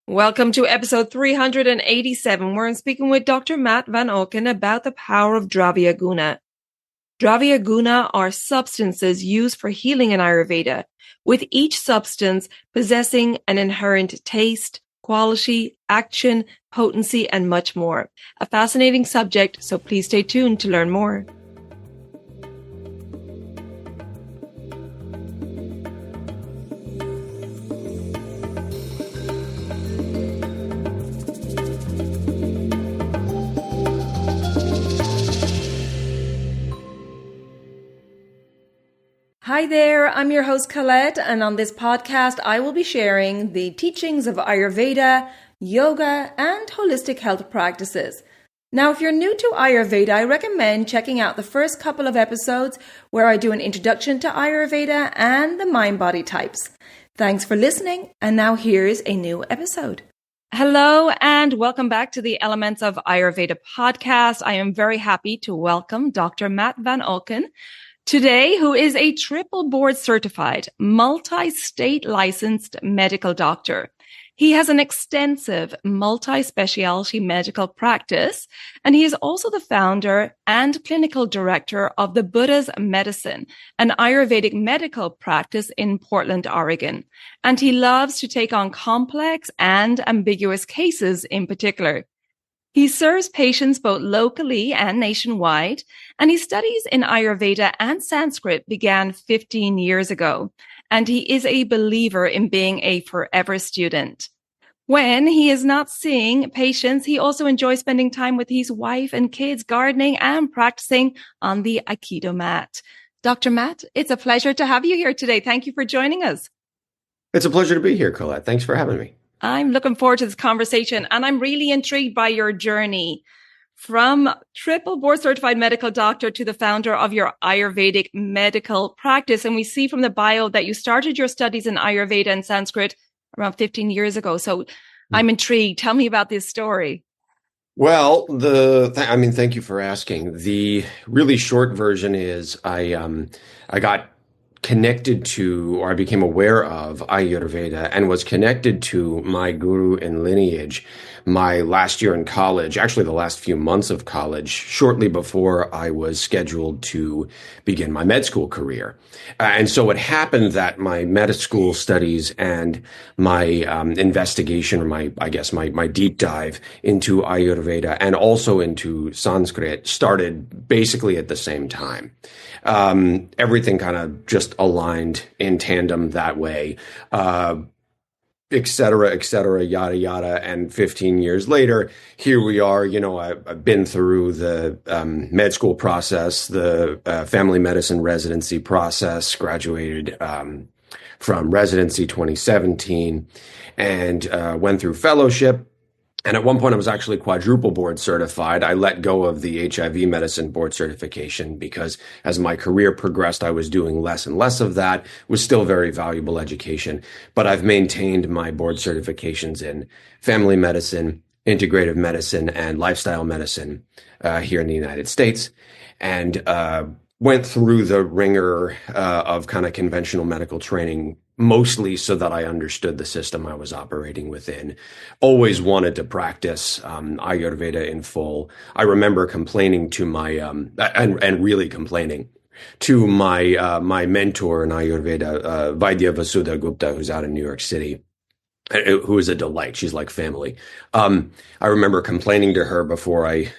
Welcome to episode 387, where I'm speaking with Dr. Matt Van Auken about the power of Dravya Guna. Dravya Guna are substances used for healing in Ayurveda, with each substance possessing an inherent taste, quality, action, potency, and much more. A fascinating subject, so please stay tuned to learn more. Hi there, I'm your host Colette, and on this podcast I will be sharing the teachings of Ayurveda, yoga, and holistic health practices. Now, if you're new to Ayurveda, I recommend checking out the first couple of episodes where I do an introduction to Ayurveda and the mind-body types. Thanks for listening, and now here's a new episode. Hello, and welcome back to the Elements of Ayurveda podcast. I am very happy to welcome Dr. Matt Van Auken today, who is a triple board certified, multi-state licensed medical doctor. He has an extensive multi-specialty medical practice, and he is also the founder and clinical director of the Buddha's Medicine, an Ayurvedic medical practice in Portland, Oregon. And he loves to take on complex and ambiguous cases in particular. He serves patients both locally and nationwide, and his studies in Ayurveda and Sanskrit began 15 years ago, and he is a believer in being a forever student. When he is not seeing patients, he also enjoys spending time with his wife and kids, gardening and practicing on the Aikido mat. Dr. Matt, it's a pleasure to have you here today. Thank you for joining us. It's a pleasure to be here, Colette. Thanks for having me. I'm looking forward to this conversation, and I'm really intrigued by your journey from triple board certified medical doctor to the founder of your Ayurvedic medical practice. And we see from the bio that you started your studies in Ayurveda and Sanskrit around 15 years ago. So I'm intrigued. Tell me about this story. Well, thank you for asking. The really short version is I got connected to, or I became aware of Ayurveda and was connected to my guru and lineage my last year in college, actually the last few months of college, shortly before I was scheduled to begin my med school career. And so it happened that my med school studies and my investigation, or my deep dive into Ayurveda and also into Sanskrit started basically at the same time. Everything kind of just aligned in tandem that way, et cetera, yada, yada. And 15 years later, here we are. I've been through the med school process, the family medicine residency process, graduated from residency 2017, and went through fellowship. And at one point, I was actually quadruple board certified. I let go of the HIV medicine board certification because as my career progressed, I was doing less and less of that. It was still very valuable education. But I've maintained my board certifications in family medicine, integrative medicine, and lifestyle medicine here in the United States. And went through the ringer of kind of conventional medical training, mostly so that I understood the system I was operating within. Always wanted to practice Ayurveda in full. I remember complaining to my and really complaining to my my mentor in Ayurveda, Vaidya Vasudha Gupta, who's out in New York City, who is a delight. She's like family. I remember complaining to her before I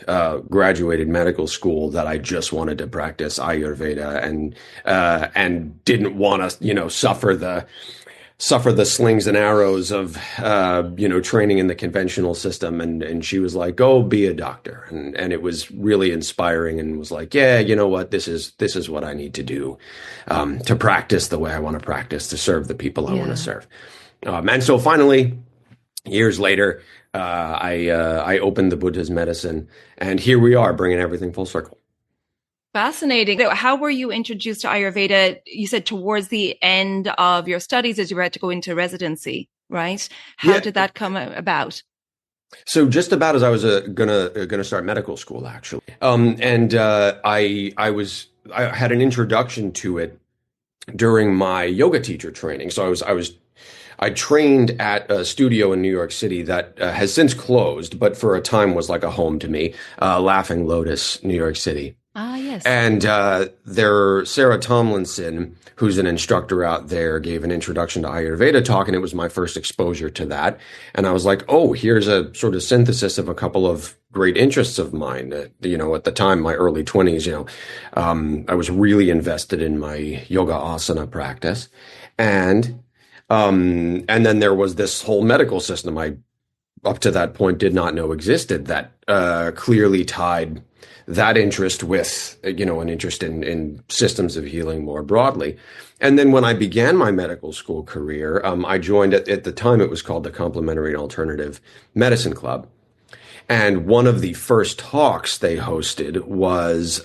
graduated medical school that I just wanted to practice Ayurveda and didn't want to, suffer the slings and arrows of, training in the conventional system. And she was like, go be a doctor. And it was really inspiring and was like, yeah, you know what? This is what I need to do, to practice the way I want to practice, to serve the people I want to serve. And so finally, years later, I opened the Buddha's Medicine, and here we are, bringing everything full circle. Fascinating. How were you introduced to Ayurveda? You said towards the end of your studies as you were about to go into residency, right? How did that come about? So just about as I was gonna start medical school, actually, I had an introduction to it during my yoga teacher training. So I was I trained at a studio in New York City that has since closed, but for a time was like a home to me, Laughing Lotus, New York City. Ah, yes. And their Sarah Tomlinson, who's an instructor out there, gave an introduction to Ayurveda talk, and it was my first exposure to that. And I was like, oh, here's a sort of synthesis of a couple of great interests of mine. At the time, my early 20s, I was really invested in my yoga asana practice. And then there was this whole medical system I, up to that point, did not know existed that clearly tied that interest with, an interest in systems of healing more broadly. And then when I began my medical school career, I joined at the time it was called the Complementary and Alternative Medicine Club. And one of the first talks they hosted was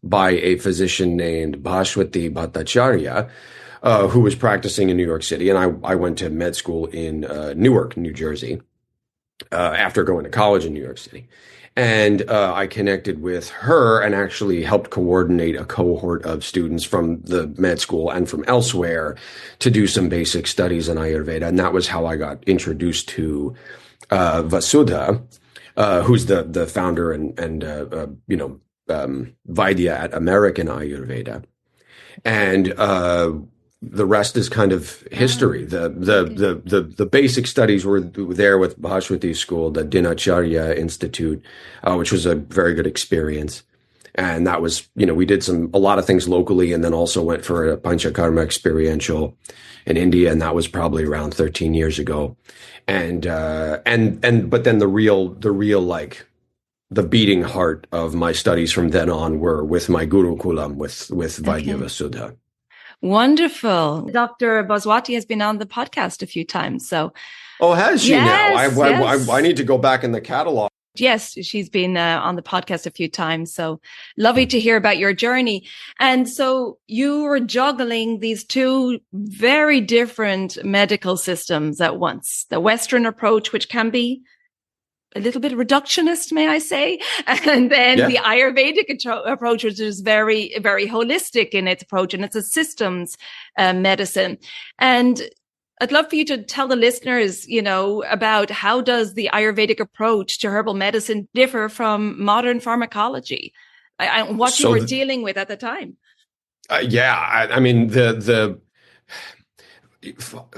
by a physician named Bhashwati Bhattacharya, who was practicing in New York City. And I went to med school in Newark, New Jersey, after going to college in New York City. And I connected with her and actually helped coordinate a cohort of students from the med school and from elsewhere to do some basic studies in Ayurveda. And that was how I got introduced to Vasudha, who's the founder and Vaidya at American Ayurveda. And the rest is kind of history. The basic studies were there with Bhashwati's school, the Dinacharya Institute, which was a very good experience. And that was, we did a lot of things locally, and then also went for a Panchakarma experiential in India, and that was probably around 13 years ago. But then the real like the beating heart of my studies from then on were with my Gurukulam with Vaidya Vasudha. Wonderful. Dr. Bhaswati has been on the podcast a few times. So, oh, has she yes, now? yes. I need to go back in the catalog. Yes, she's been on the podcast a few times. So lovely to hear about your journey. And so you were juggling these two very different medical systems at once. The Western approach, which can be a little bit reductionist, may I say? And then the Ayurvedic approach, which is very, very holistic in its approach, and it's a systems medicine. And I'd love for you to tell the listeners, about how does the Ayurvedic approach to herbal medicine differ from modern pharmacology, and what you were dealing with at the time. I mean, the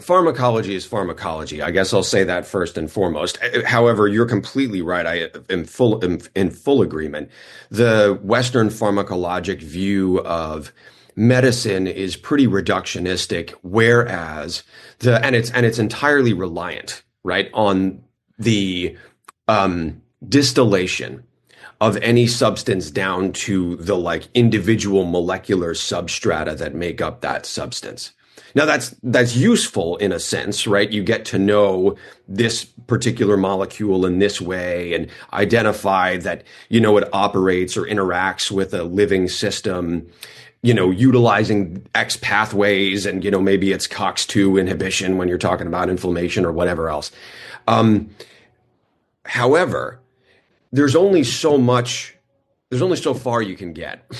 pharmacology is pharmacology. I guess I'll say that first and foremost. However, you're completely right. I am in full agreement. The Western pharmacologic view of medicine is pretty reductionistic, whereas it's entirely reliant, right, on the distillation of any substance down to the like individual molecular substrata that make up that substance. Now that's useful in a sense, right? You get to know this particular molecule in this way and identify that, it operates or interacts with a living system, utilizing X pathways, and, maybe it's COX-2 inhibition when you're talking about inflammation or whatever else. However, there's only so far you can get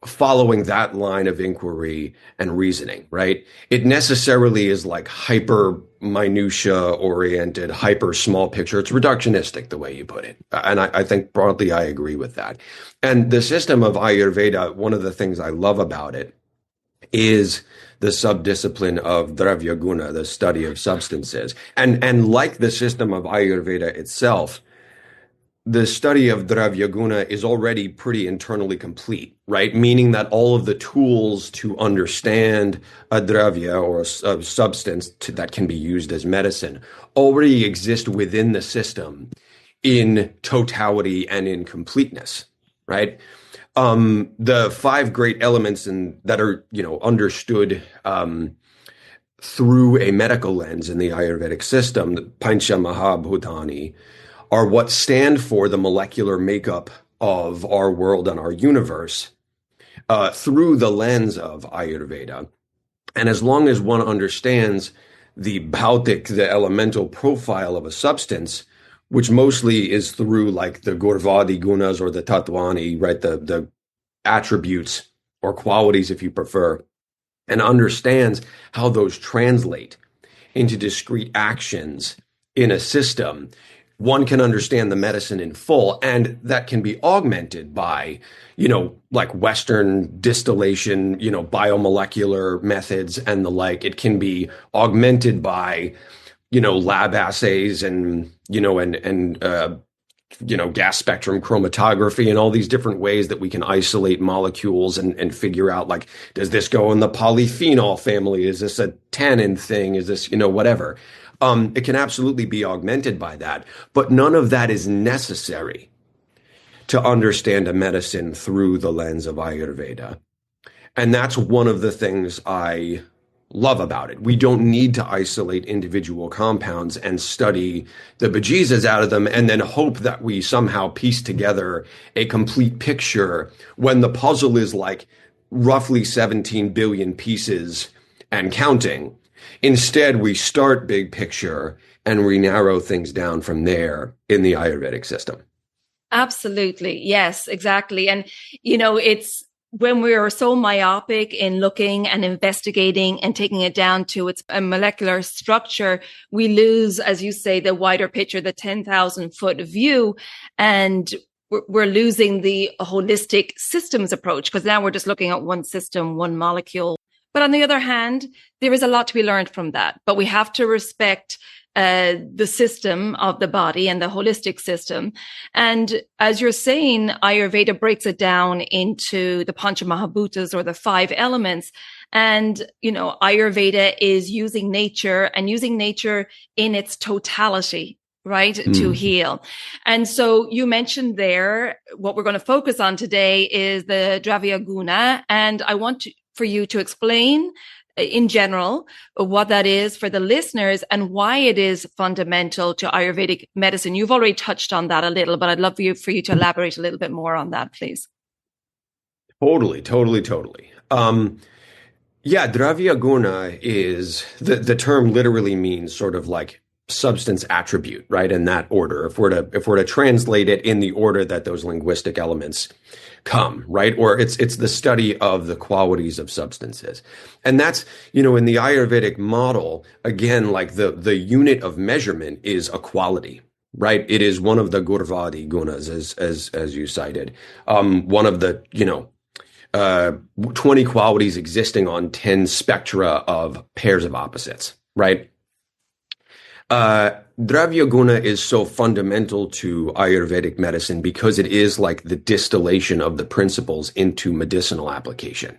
following that line of inquiry and reasoning, right? It necessarily is like hyper minutia oriented, hyper small picture. It's reductionistic the way you put it. And I think broadly I agree with that. And the system of Ayurveda, one of the things I love about it is the subdiscipline of Dravya Guna, the study of substances. And like the system of Ayurveda itself, the study of Dravya Guna is already pretty internally complete, right? Meaning that all of the tools to understand a Dravya or a substance that can be used as medicine already exist within the system in totality and in completeness, right? The five great elements that are, understood through a medical lens in the Ayurvedic system, the Pancha Mahabhutani, are what stand for the molecular makeup of our world and our universe through the lens of Ayurveda. And as long as one understands the bhautik, the elemental profile of a substance, which mostly is through like the Gurvadi gunas or the Tattvani, right? The attributes or qualities, if you prefer, and understands how those translate into discrete actions in a system, one can understand the medicine in full, and that can be augmented by, like Western distillation, biomolecular methods and the like. It can be augmented by, lab assays and, gas spectrum chromatography and all these different ways that we can isolate molecules and figure out, like, does this go in the polyphenol family? Is this a tannin thing? Is this, whatever? It can absolutely be augmented by that, but none of that is necessary to understand a medicine through the lens of Ayurveda. And that's one of the things I love about it. We don't need to isolate individual compounds and study the bejesus out of them and then hope that we somehow piece together a complete picture when the puzzle is like roughly 17 billion pieces and counting. Instead, we start big picture and we narrow things down from there in the Ayurvedic system. Absolutely. Yes, exactly. And, it's when we're so myopic in looking and investigating and taking it down to its molecular structure, we lose, as you say, the wider picture, the 10,000 foot view. And we're losing the holistic systems approach, because now we're just looking at one system, one molecule. But on the other hand, there is a lot to be learned from that. But we have to respect the system of the body and the holistic system. And as you're saying, Ayurveda breaks it down into the Pancha Mahabhutas, or the 5 elements. And, Ayurveda is using nature in its totality, right, to heal. And so you mentioned there, what we're going to focus on today is the Dravya Guna. And I want for you to explain in general what that is for the listeners and why it is fundamental to Ayurvedic medicine. You've already touched on that a little, but I'd love for you to elaborate a little bit more on that, please. Totally. Dravya Guna is the term literally means sort of like substance attribute, right? In that order, if we're to translate it in the order that those linguistic elements come, right? Or it's the study of the qualities of substances. And that's, in the Ayurvedic model, again, like the unit of measurement is a quality, right? It is one of the Gurvadi gunas, as you cited. One of the, 20 qualities existing on 10 spectra of pairs of opposites, right? Dravya Guna is so fundamental to Ayurvedic medicine because it is like the distillation of the principles into medicinal application.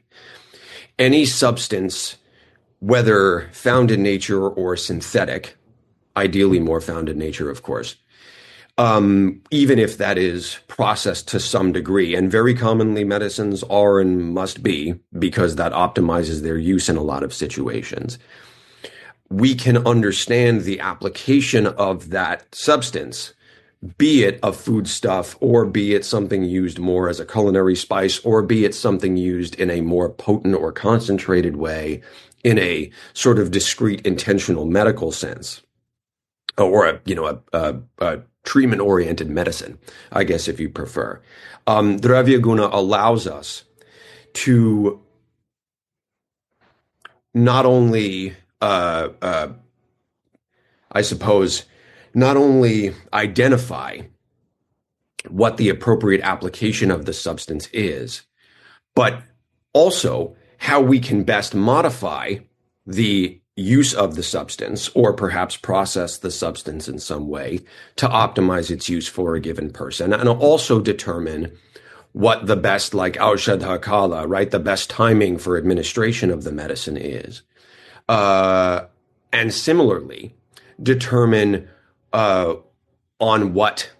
Any substance, whether found in nature or synthetic, ideally more found in nature, of course, even if that is processed to some degree, and very commonly medicines are and must be, because that optimizes their use in a lot of situations, we can understand the application of that substance, be it a foodstuff, or be it something used more as a culinary spice, or be it something used in a more potent or concentrated way in a sort of discrete, intentional medical sense, or a treatment-oriented medicine, I guess, if you prefer. Dravya Guna allows us to not only I suppose, not only identify what the appropriate application of the substance is, but also how we can best modify the use of the substance, or perhaps process the substance in some way to optimize its use for a given person, and also determine what the best, like Aushadha Kala, right, the best timing for administration of the medicine is. And similarly, determine on what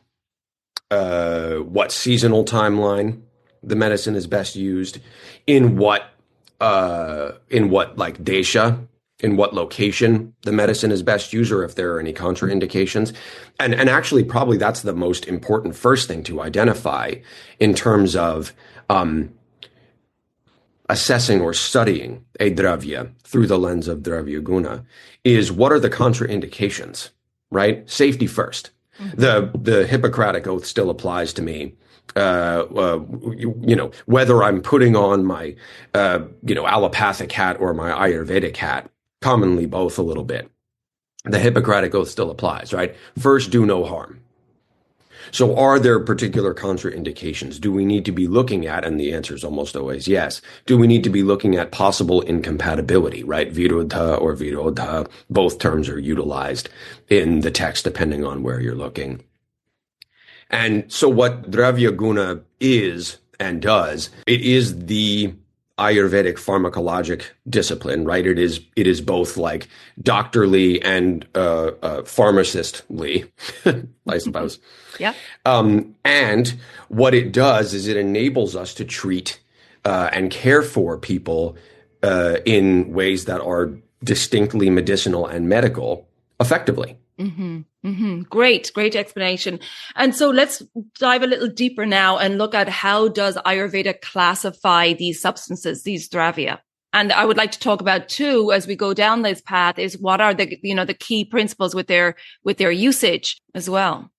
seasonal timeline the medicine is best used, in what like desha, in what location the medicine is best used, or if there are any contraindications. And actually, probably that's the most important first thing to identify in terms of assessing or studying a dravya through the lens of Dravya Guna, is what are the contraindications, right? Safety first. Mm-hmm. The Hippocratic oath still applies to me. whether I'm putting on my, allopathic hat or my Ayurvedic hat, commonly both a little bit. The Hippocratic Oath still applies, right? First, do no harm. So are there particular contraindications? Do we need to be looking at, and the answer is almost always yes, do we need to be looking at possible incompatibility, right? Viruddha or virodha, both terms are utilized in the text depending on where you're looking. And so what Dravya Guna is and does, it is the Ayurvedic pharmacologic discipline, right? It is both like doctorly and pharmacistly, I suppose. Yeah. And what it does is it enables us to treat and care for people in ways that are distinctly medicinal and medical effectively. Mm-hmm. Mm-hmm. Great explanation. And so let's dive a little deeper now and look at how does Ayurveda classify these substances, these dravya. And I would like to talk about too, as we go down this path, is what are the key principles with their usage as well.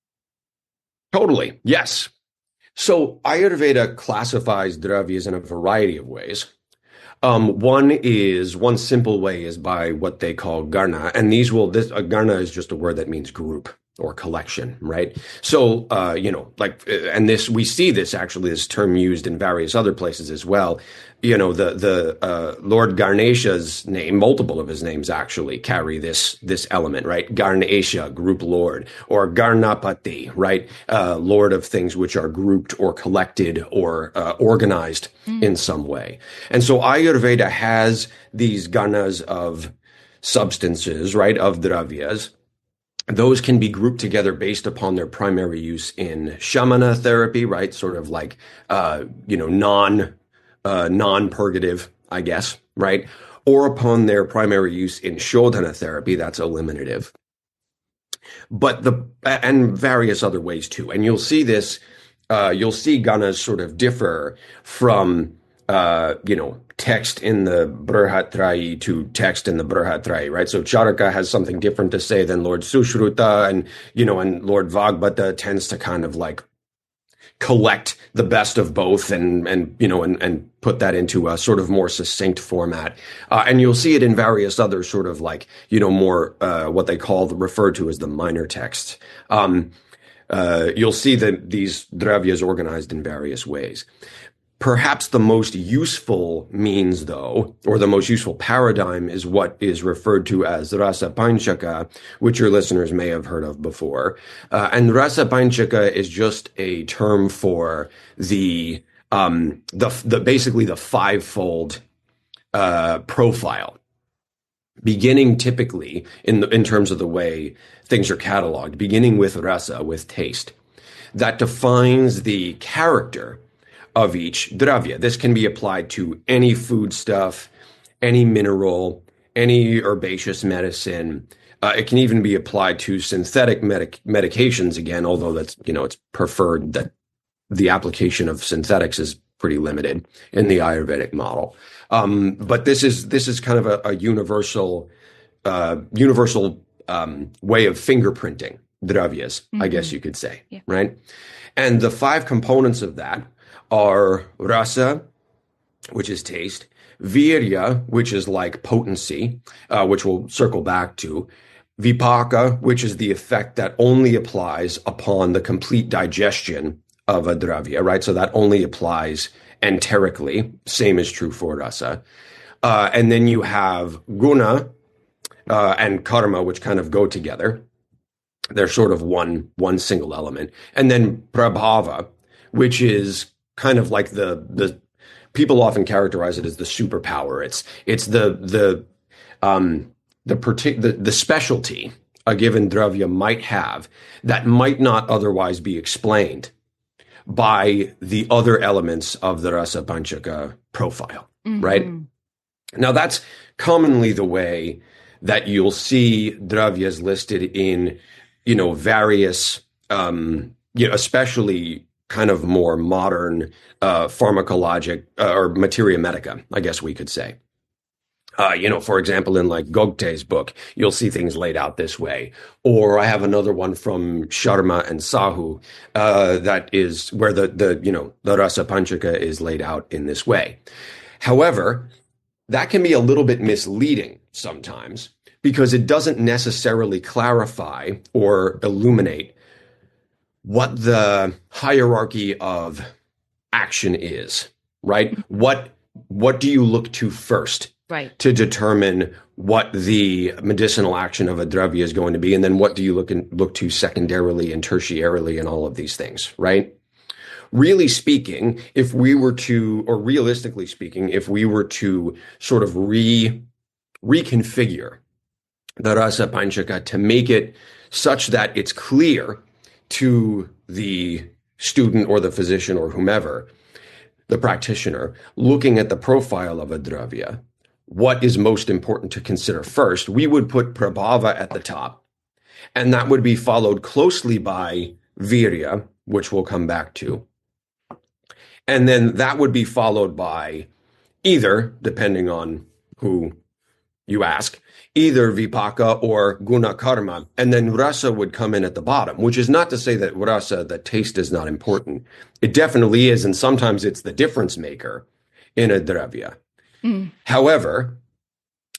Totally. Yes. So Ayurveda classifies dravyas in a variety of ways. One simple way is by what they call garna, and garna is just a word that means group or collection, right? So, we see this term used in various other places as well. Lord Ganesha's name, multiple of his names actually carry this element, right? Ganesha, group lord, or Garnapati, right? Lord of things which are grouped or collected or organized in some way. And so Ayurveda has these ganas of substances, right? Of dravyas. Those can be grouped together based upon their primary use in shamana therapy, right? Sort of like, non-purgative, I guess, right? Or upon their primary use in shodhana therapy, that's eliminative. And various other ways too. And you'll see this, you'll see ganas sort of differ from, text in the Brihatrayi to text in the Brihatrayi, right? So Charaka has something different to say than Lord Sushruta, and Lord Vagbata tends to kind of like collect the best of both and put that into a sort of more succinct format. And you'll see it in various other sort of like, more, what they refer to as the minor texts. You'll see that these dravyas organized in various ways. Perhaps the most useful means, though, or the most useful paradigm is what is referred to as rasa panchaka, which your listeners may have heard of before. And rasa panchaka is just a term for the basically the fivefold profile, beginning typically in terms of the way things are cataloged, beginning with rasa, with taste, that defines the character of each dravya. This can be applied to any foodstuff, any mineral, any herbaceous medicine. It can even be applied to synthetic medications again, although that's, it's preferred that the application of synthetics is pretty limited in the Ayurvedic model. But this is kind of a universal way of fingerprinting dravyas, I guess you could say, yeah. Right? And the five components of that are rasa, which is taste, virya, which is like potency, which we'll circle back to, vipaka, which is the effect that only applies upon the complete digestion of a dravya, right? So that only applies enterically. Same is true for rasa. And then you have guna and karma, which kind of go together. They're sort of one single element. And then prabhava, which is kind of like the people often characterize it as the superpower. It's the specialty a given dravya might have that might not otherwise be explained by the other elements of the rasa panchaka profile, right? Now that's commonly the way that you'll see dravyas listed in, various, especially kind of more modern pharmacologic or materia medica, I guess we could say. For example, in like Gogte's book, you'll see things laid out this way. Or I have another one from Sharma and Sahu, that is where the Rasa Panchaka is laid out in this way. However, that can be a little bit misleading sometimes because it doesn't necessarily clarify or illuminate what the hierarchy of action is, right? What do you look to first? Right. To determine what the medicinal action of a dravya is going to be, and then what do you look to secondarily and tertiarily and all of these things, right? Really speaking, realistically speaking, if we were to sort of reconfigure the rasa panchaka to make it such that it's clear to the student or the physician or whomever, the practitioner, looking at the profile of a dravya, what is most important to consider first, we would put prabhava at the top, and that would be followed closely by virya, which we'll come back to. And then that would be followed by either, depending on who you ask, either vipaka or guna karma, and then rasa would come in at the bottom, which is not to say that rasa, the taste, is not important. It definitely is, and sometimes it's the difference maker in a dravya. However,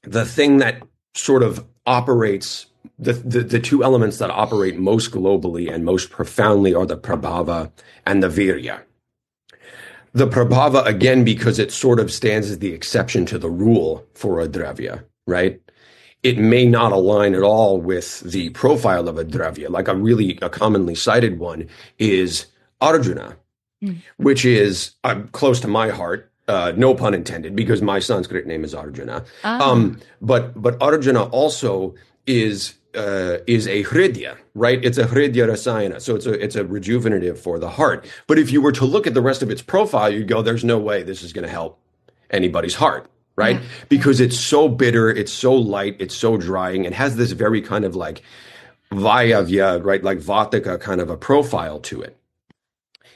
the thing that sort of operates, the two elements that operate most globally and most profoundly are the prabhava and the virya. The prabhava, again, because it sort of stands as the exception to the rule for a dravya, right? It may not align at all with the profile of a dravya. Like a commonly cited one is Arjuna, which is close to my heart. No pun intended, because my Sanskrit name is Arjuna. But Arjuna also is a hridya, right? It's a hridya rasayana, so it's a rejuvenative for the heart. But if you were to look at the rest of its profile, you'd go, "There's no way this is going to help anybody's heart," right? Yeah. Because it's so bitter, it's so light, it's so drying, it has this very kind of like vayavya, right? Like vatika kind of a profile to it.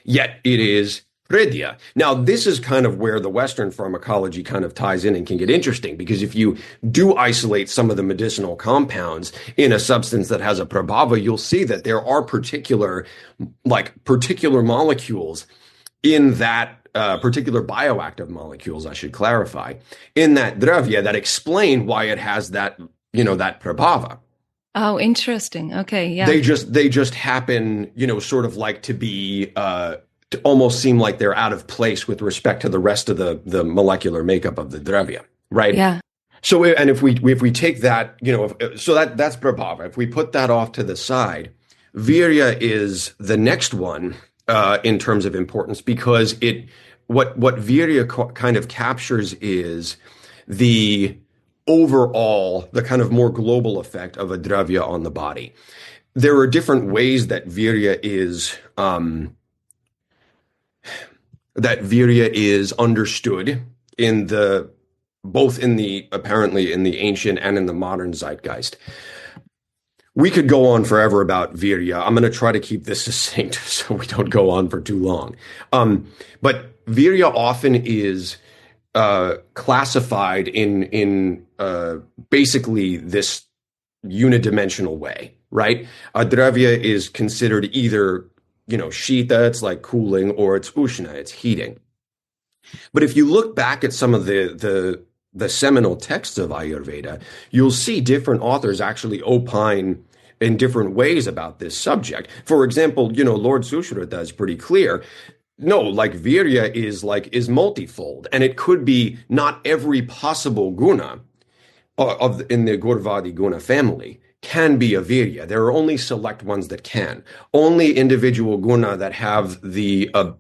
Yet it is hridya. Now, this is kind of where the Western pharmacology kind of ties in and can get interesting, because if you do isolate some of the medicinal compounds in a substance that has a prabhava, you'll see that there are particular molecules in that, particular bioactive molecules, I should clarify, in that dravya that explain why it has that, that prabhava. Oh, interesting. Okay. Yeah. They just happen, sort of like to be, to almost seem like they're out of place with respect to the rest of the molecular makeup of the dravya, right? Yeah. So, and if we take that, that's prabhava. If we put that off to the side, virya is the next one in terms of importance, because what virya kind of captures is the overall, the kind of more global effect of a dravya on the body. There are different ways that virya is understood apparently in the ancient and in the modern zeitgeist. We could go on forever about virya. I'm going to try to keep this succinct so we don't go on for too long. But virya often is classified in basically this unidimensional way, right? A dravya is considered either shita, it's like cooling, or it's ushna, it's heating. But if you look back at some of the seminal texts of Ayurveda, you'll see different authors actually opine in different ways about this subject. For example, Lord Sushruta is pretty clear. No, like virya is multifold, and it could be not every possible guna in the Gurvadi guna family can be a virya. There are only select ones that can. Only individual guna that have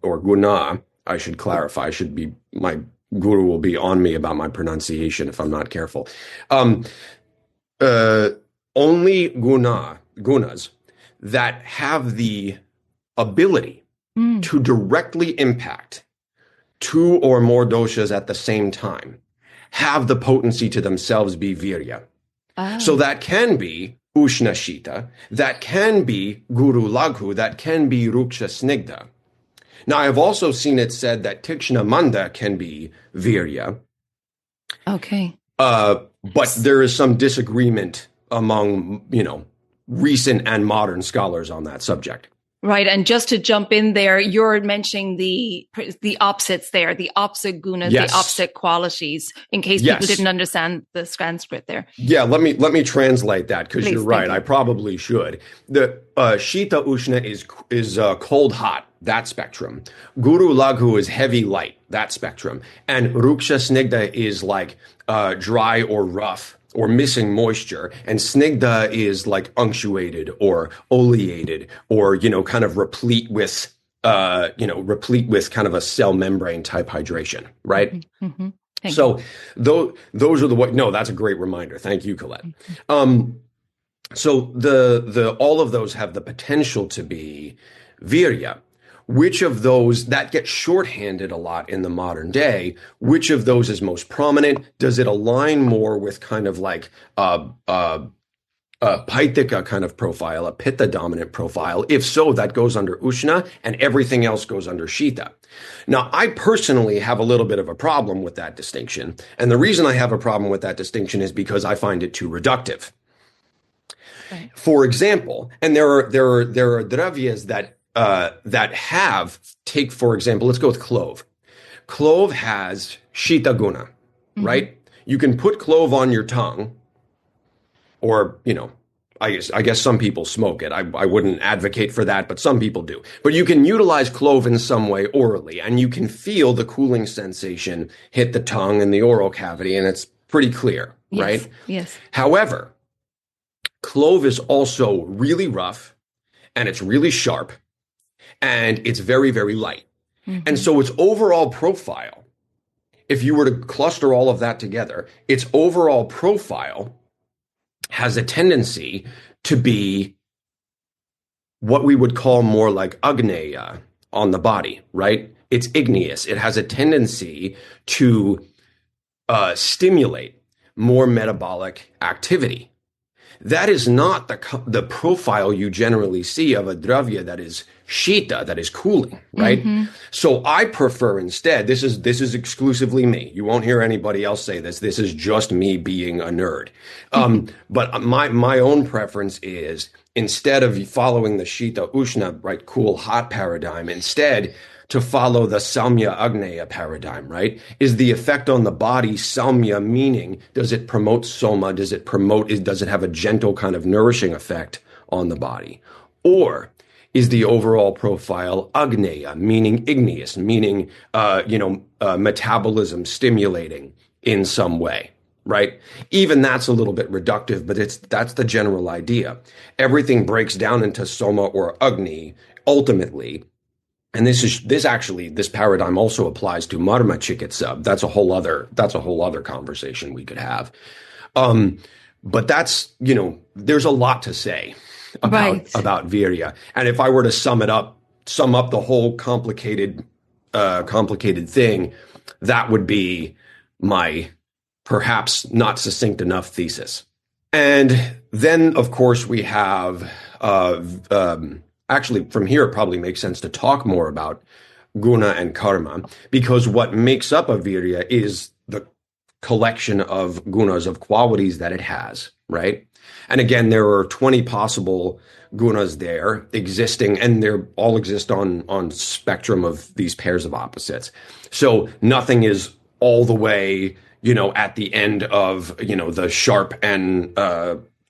or guna, I should clarify, my guru will be on me about my pronunciation if I'm not careful. Only gunas that have the ability to directly impact two or more doshas at the same time have the potency to themselves be virya. Oh. So that can be ushna shita, that can be guru laghu, that can be ruksha snigdha. Now, I've also seen it said that tikshna manda can be virya. Okay. But there is some disagreement among, recent and modern scholars on that subject. Right. And just to jump in there, you're mentioning the opposites there, the opposite gunas, Yes. the opposite qualities, in case Yes. people didn't understand the Sanskrit there. Yeah, let me translate that, because Please, you're right. thank you. I probably should. The Shita Ushna is cold hot, that spectrum. Guru Laghu is heavy light, that spectrum. And Ruksha Snigdha is like dry or rough or missing moisture. And Snigdha is like unctuated or oleated or, kind of replete with kind of a cell membrane type hydration, right? Mm-hmm. So those are no, that's a great reminder. Thank you, Colette. So the all of those have the potential to be virya. Which of those, that gets shorthanded a lot in the modern day, which of those is most prominent? Does it align more with kind of like a Paitika kind of profile, a Pitta dominant profile? If so, that goes under Ushna and everything else goes under Shita. Now, I personally have a little bit of a problem with that distinction. And the reason I have a problem with that distinction is because I find it too reductive. Right. For example, and there are dravyas that take, for example, let's go with clove. Clove has Shita Guna, right? You can put clove on your tongue, or, I guess some people smoke it. I wouldn't advocate for that, but some people do. But you can utilize clove in some way orally, and you can feel the cooling sensation hit the tongue and the oral cavity, and it's pretty clear, right? Yes. However, clove is also really rough, and it's really sharp, and it's very, very light. And so its overall profile, if you were to cluster all of that together, its overall profile has a tendency to be what we would call more like Agneya on the body, right? It's igneous. It has a tendency to stimulate more metabolic activity. That is not the profile you generally see of a dravya that is shita, that is cooling, right? So I prefer instead, this is exclusively me. You won't hear anybody else say this. This is just me being a nerd. But my own preference is, instead of following the shita ushna, right, cool hot paradigm, instead to follow the Saumya Agneya paradigm, right? Is the effect on the body Saumya, meaning does it promote soma? Does it have a gentle kind of nourishing effect on the body? Or is the overall profile Agneya, meaning igneous, meaning, metabolism stimulating in some way, right? Even that's a little bit reductive, but that's the general idea. Everything breaks down into soma or agni ultimately. And this paradigm also applies to marma chikitsa. That's a whole other conversation we could have. But that's, there's a lot to say about virya. And if I were to sum up the whole complicated thing, that would be my perhaps not succinct enough thesis. And then, of course, we have, actually, from here, it probably makes sense to talk more about guna and karma, because what makes up a virya is the collection of gunas, of qualities that it has, right? And again, there are 20 possible gunas there existing, and they all exist on spectrum of these pairs of opposites. So nothing is all the way, at the end of, the sharp and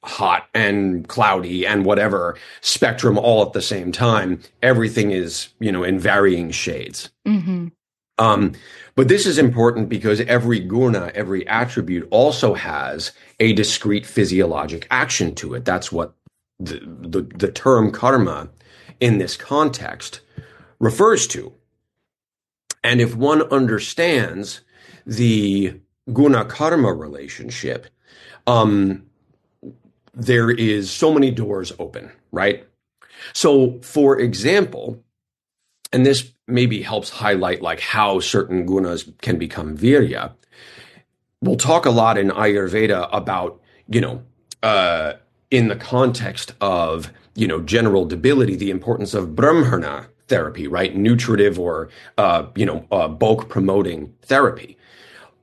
hot and cloudy and whatever spectrum all at the same time. Everything is, in varying shades. But this is important because every guna, every attribute also has a discrete physiologic action to it. That's what the term karma in this context refers to. And if one understands the guna karma relationship, there is so many doors open, right? So, for example, and this maybe helps highlight like how certain gunas can become virya. We'll talk a lot in Ayurveda about, in the context of, general debility, the importance of brahmana therapy, right? Nutritive or, bulk promoting therapy.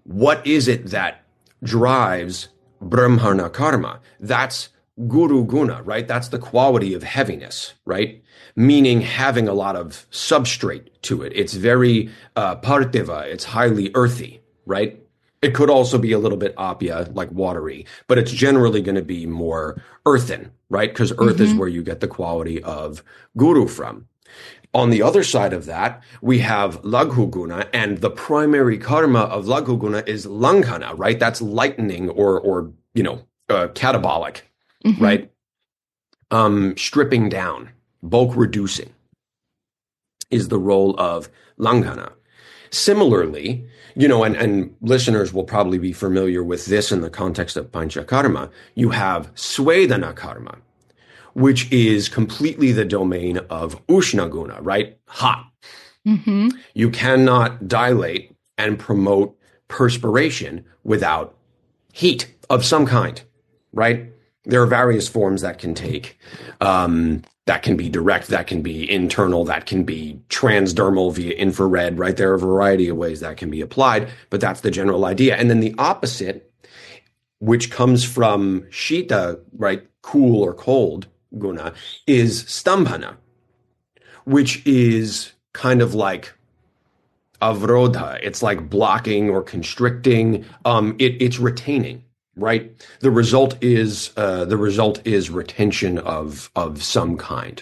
What is it that drives Brahmana karma. That's Guru Guna, right? That's the quality of heaviness, right? Meaning having a lot of substrate to it. It's very partiva, it's highly earthy, right? It could also be a little bit apya, like watery, but it's generally going to be more earthen, right? Because earth is where you get the quality of Guru from. On the other side of that, we have Laghu Guna, and the primary karma of Laghu Guna is Langhana, right? That's lightening or catabolic, right? Stripping down, bulk reducing is the role of Langhana. Similarly, and listeners will probably be familiar with this in the context of Panchakarma, you have Swedana Karma, which is completely the domain of Ushna Guna, right? Hot. You cannot dilate and promote perspiration without heat of some kind, right? There are various forms that can take. That can be direct, that can be internal, that can be transdermal via infrared, right? There are a variety of ways that can be applied, but that's the general idea. And then the opposite, which comes from Shita, right? Cool or cold guna, is Stambhana, which is kind of like avrodha. It's like blocking or constricting. It's retaining. Right. The result is retention of some kind.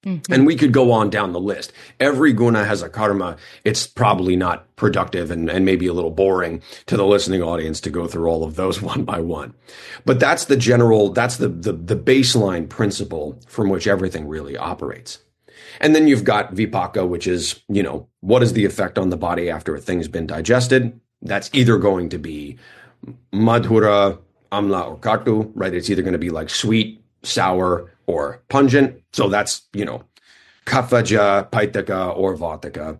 And we could go on down the list. Every guna has a karma. It's probably not productive and maybe a little boring to the listening audience to go through all of those one by one. But that's the baseline principle from which everything really operates. And then you've got vipaka, which is, what is the effect on the body after a thing's been digested? That's either going to be madhura, amla, or katu, right? It's either going to be like sweet, sour, or pungent. So that's, kaphaja, paitaka, or vataka.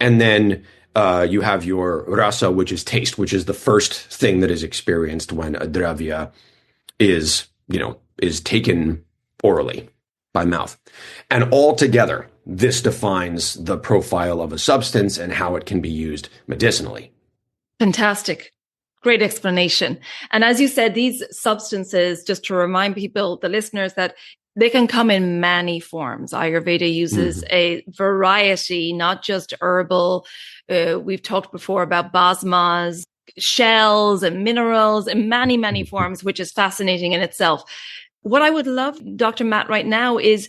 And then you have your rasa, which is taste, which is the first thing that is experienced when a dravya is taken orally by mouth. And altogether, this defines the profile of a substance and how it can be used medicinally. Fantastic. Great explanation. And as you said, these substances, just to remind people, the listeners, that they can come in many forms. Ayurveda uses a variety, not just herbal. We've talked before about basmas, shells and minerals in many, many forms, which is fascinating in itself. What I would love, Dr. Matt, right now is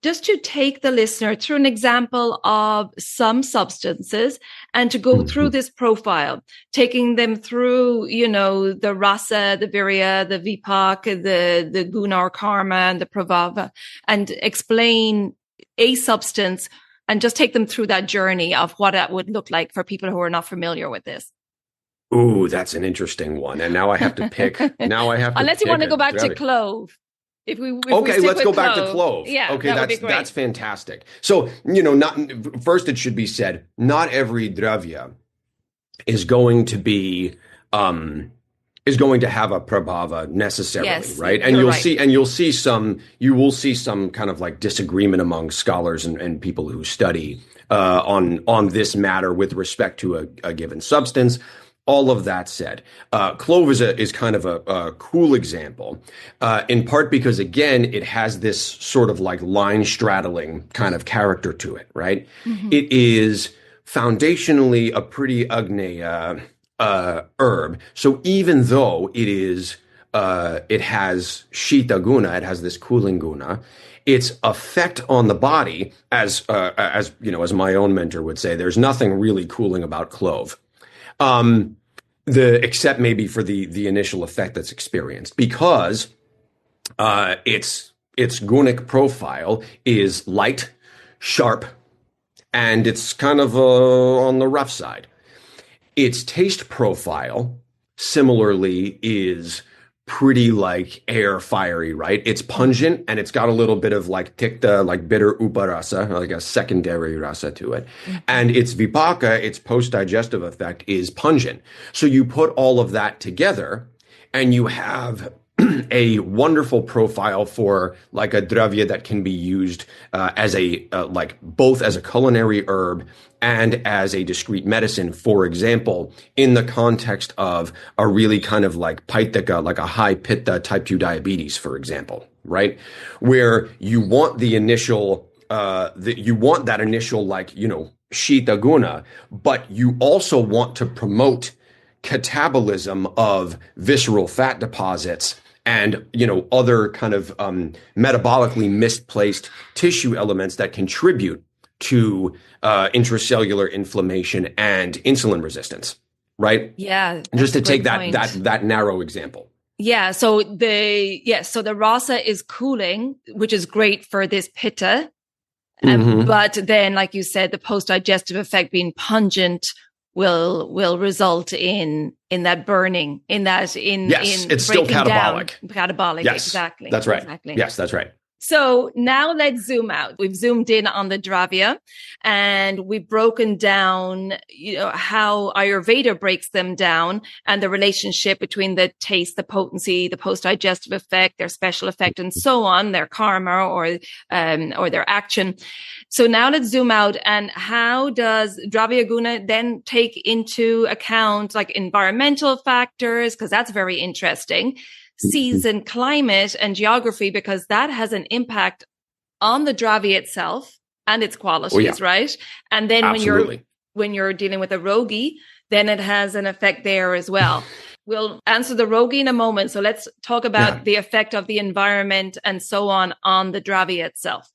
just to take the listener through an example of some substances and to go through this profile, taking them through, the rasa, the virya, the vipak, the guna or karma, and the prabhava, and explain a substance and just take them through that journey of what that would look like for people who are not familiar with this. Ooh, that's an interesting one. And now I have to pick. Unless you want to go back to clove. If let's go back to clove. Yeah, okay, that's fantastic. So, first it should be said, not every dravya is going to be is going to have a prabhava necessarily, yes, right? And you will see some kind of like disagreement among scholars and people who study on this matter with respect to a given substance. All of that said, clove is kind of a cool example, in part because, again, it has this sort of like line straddling kind of character to it, right? It is foundationally a pretty agneya herb. So even though it has shita guna, it has this cooling guna, its effect on the body, as my own mentor would say, there's nothing really cooling about clove. Except maybe for the initial effect that's experienced, because its gunic profile is light, sharp, and it's kind of on the rough side. Its taste profile, similarly, is pretty like air fiery, right? It's pungent and it's got a little bit of like tikta, like bitter uparasa, like a secondary rasa to it. And its vipaka, its post-digestive effect, is pungent. So you put all of that together and you have a wonderful profile for like a dravya that can be used as a like both as a culinary herb and as a discrete medicine. For example, in the context of a really kind of like pitta, like a high pitta type 2 diabetes, for example, right? Where you want the initial, you want that initial like, shita guna, but you also want to promote catabolism of visceral fat deposits and other kind of metabolically misplaced tissue elements that contribute to intracellular inflammation and insulin resistance, right? Yeah, just to take that narrow example. Yeah, so the rasa is cooling, which is great for this pitta. But then, like you said, the post-digestive effect being pungent will result in that burning, yes, it's still catabolic. Catabolic, yes, exactly. That's right. Exactly. Yes, that's right. So now let's zoom out. We've zoomed in on the Dravya and we've broken down, how Ayurveda breaks them down and the relationship between the taste, the potency, the post-digestive effect, their special effect, and so on, their karma or their action. So now let's zoom out. And how does Dravya Guna then take into account like environmental factors? Because that's very interesting. Season, climate, and geography, because that has an impact on the Dravya itself and its qualities, right? And then when you're dealing with a rogi, then it has an effect there as well. We'll answer the rogi in a moment. So let's talk about the effect of the environment and so on the Dravya itself.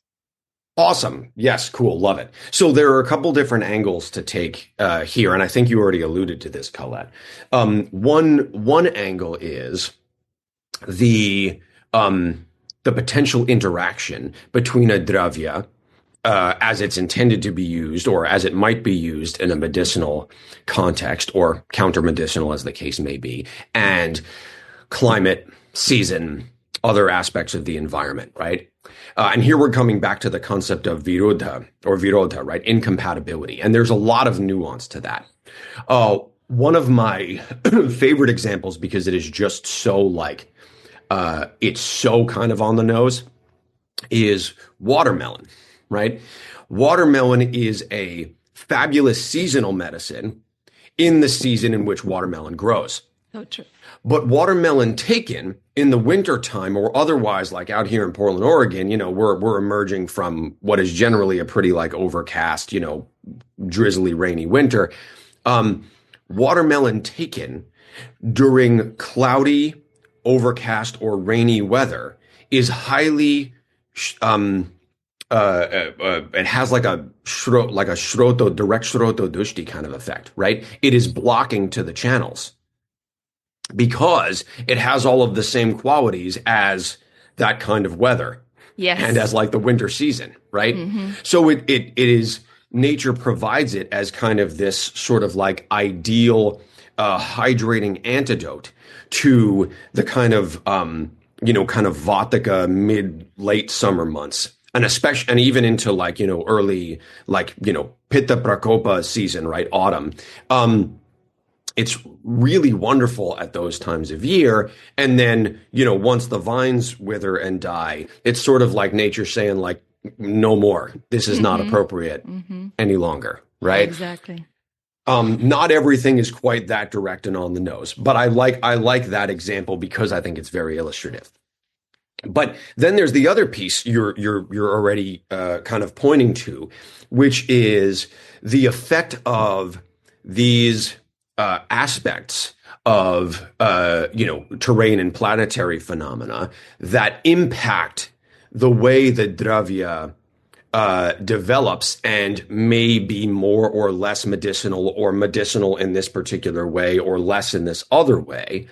Awesome. Yes. Cool. Love it. So there are a couple different angles to take here, and I think you already alluded to this, Colette. One angle is the potential interaction between a dravya as it's intended to be used or as it might be used in a medicinal context or counter-medicinal as the case may be, and climate, season, other aspects of the environment, right? And here we're coming back to the concept of virodha, right? Incompatibility. And there's a lot of nuance to that. One of my favorite examples, because it is just so like, it's so kind of on the nose, is watermelon, right? Watermelon is a fabulous seasonal medicine in the season in which watermelon grows. So true. But watermelon taken in the winter time or otherwise, like out here in Portland, Oregon, we're emerging from what is generally a pretty like overcast, drizzly, rainy winter. Watermelon taken during cloudy, overcast, or rainy weather is highly it has like a shroto, direct shroto dushti kind of effect, right? It is blocking to the channels because it has all of the same qualities as that kind of weather. Yes. And as like the winter season, right? Mm-hmm. So it is, nature provides it as kind of this sort of like ideal hydrating antidote to the kind of kind of Vatika late summer months, and especially, and even into like, early, like, Pitta Prakopa season, right? Autumn. It's really wonderful at those times of year. And then, once the vines wither and die, it's sort of like nature saying like, no more, this is not appropriate any longer. Right. Exactly. Not everything is quite that direct and on the nose, but I like that example because I think it's very illustrative. But then there's the other piece you're already kind of pointing to, which is the effect of these aspects of terrain and planetary phenomena that impact the way the dravya develops and may be more or less medicinal, or medicinal in this particular way or less in this other way,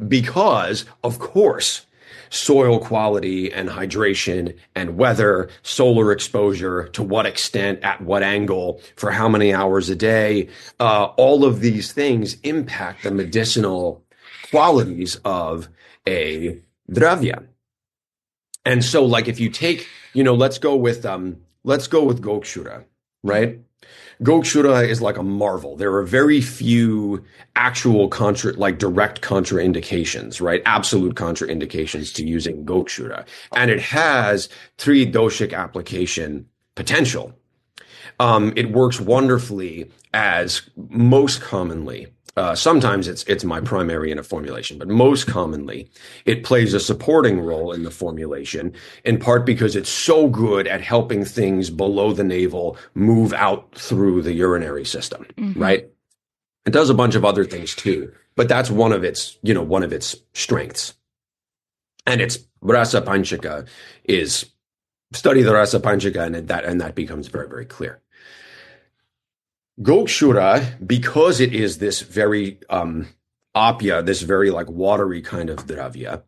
because of course soil quality and hydration and weather, solar exposure, to what extent, at what angle, for how many hours a day, all of these things impact the medicinal qualities of a dravya. And so like if you take, let's go with Gokshura, right? Gokshura is like a marvel. There are very few actual direct contraindications, right? Absolute contraindications to using Gokshura. And it has tridoshic application potential. It works wonderfully as most commonly. Sometimes it's my primary in a formulation, but most commonly it plays a supporting role in the formulation, in part because it's so good at helping things below the navel move out through the urinary system, right? It does a bunch of other things too, but that's one of its strengths. And its Rasa Panchaka study the Rasa Panchaka and that becomes very, very clear. Gokshura, because it is this very apya, this very like watery kind of dravya,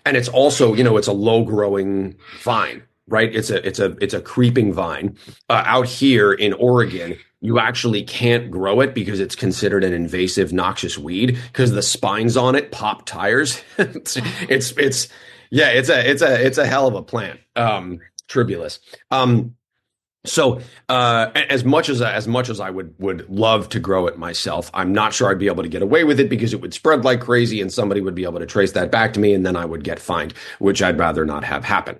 and it's also, it's a low growing vine, right? It's a creeping vine. Out here in Oregon, you actually can't grow it because it's considered an invasive, noxious weed because the spines on it pop tires. it's a hell of a plant. Tribulus. So, as much as I would love to grow it myself, I'm not sure I'd be able to get away with it because it would spread like crazy and somebody would be able to trace that back to me and then I would get fined, which I'd rather not have happen.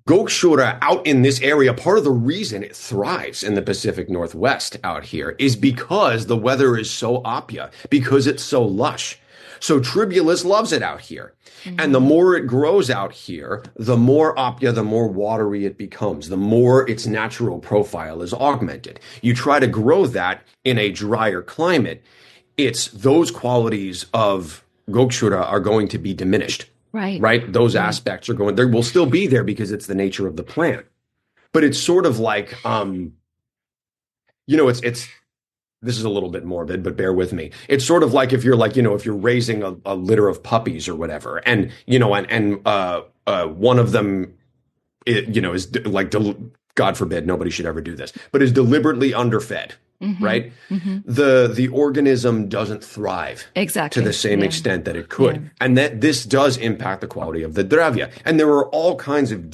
Gokshura out in this area, part of the reason it thrives in the Pacific Northwest out here is because the weather is so apya, because it's so lush. So Tribulus loves it out here. And the more it grows out here, the more apya, the more watery it becomes, the more its natural profile is augmented. You try to grow that in a drier climate, those qualities of Gokshura are going to be diminished. Right? Those aspects they will still be there because it's the nature of the plant. But it's sort of like, this is a little bit morbid, but bear with me. It's sort of like if you're raising a litter of puppies or whatever, and one of them, is like, God forbid, nobody should ever do this, but is deliberately underfed, right? The organism doesn't thrive to the same extent that it could. And that this does impact the quality of the dravya. And there are all kinds of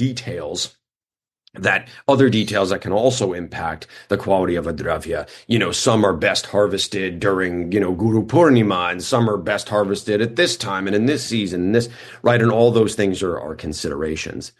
other details that can also impact the quality of a dravya. Some are best harvested during, Guru Purnima, and some are best harvested at this time and in this season, and this, right? And all those things are considerations.